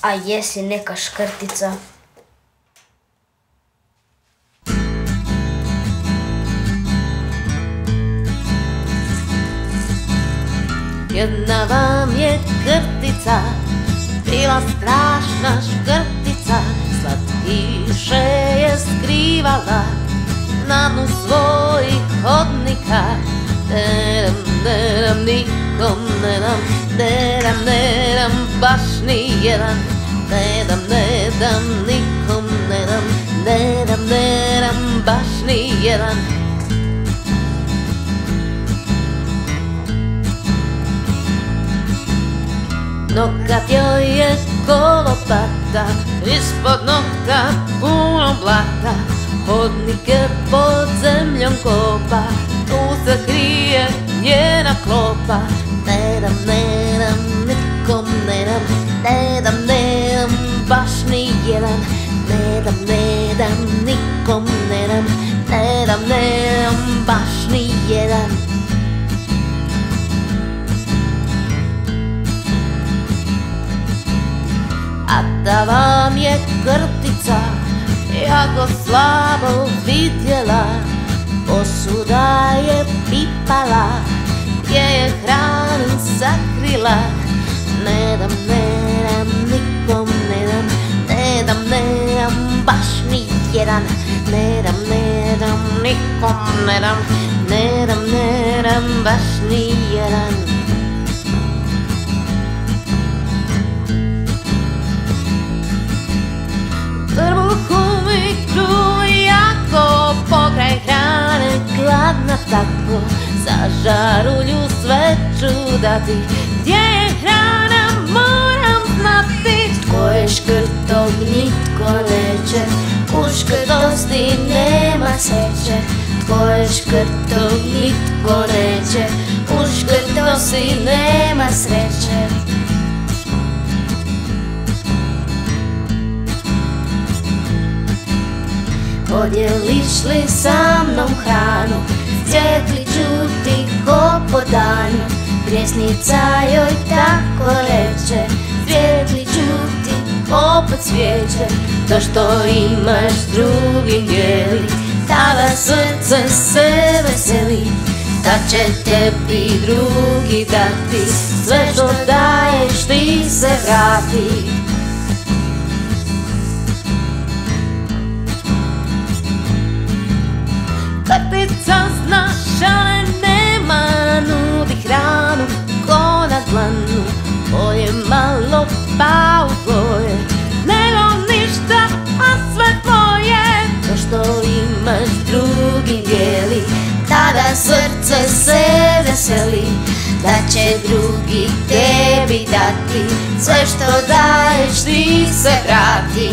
a jesi neka škrtica. Jedna vam je krtica, bila strašna škrtica, slatkiše je skrivala na dnu svojih hodnika. Deram, nikom ne dam, deram, baš ni jedan. Ne dam, nikom ne dam, deram, baš ni jedan. Nokat joj je kolopata, ispod nokta puno blata. Hodnike pod zemljom kopa, tu se krije njena klopa. Ne dam, nikom ne dam, baš ni jedan. Ne dam, nikom ne dam, baš ni jedan. A da vam je krtica jako slabo vidjela, posuda je pipala, gdje je hranu sakrila. Ne dam, nikom ne dam, baš ni jedan. Ne dam, nikom ne dam, baš ni jedan. Trbuhu mi kruje jako, pokraj hrane gladna tako. Za žarulju sve ću dati, gdje je hrana moram znati. Tko je škrtog nitko neće, u škrtosti nema sreće. Tko je škrtog nitko neće, u škrtosti nema sreće. Podjeliš li sa mnom hranu, svijetli ću ti ko po danu. Pjesnica joj tako reče, svijetli ću ti poput svijeće. To što imaš drugim dijeli, tada srce se veseli. Da će tebi drugi dati, sve što daješ ti se vrati. Krtica znaš, ale nema, nudi hranu ko na dlanu. Bolje malo pa u tvoje, nego ništa, a sve tvoje. To što imaš drugim dijeli, tada srce se veseli. Da će drugi tebi dati, sve što daješ ti se vrati.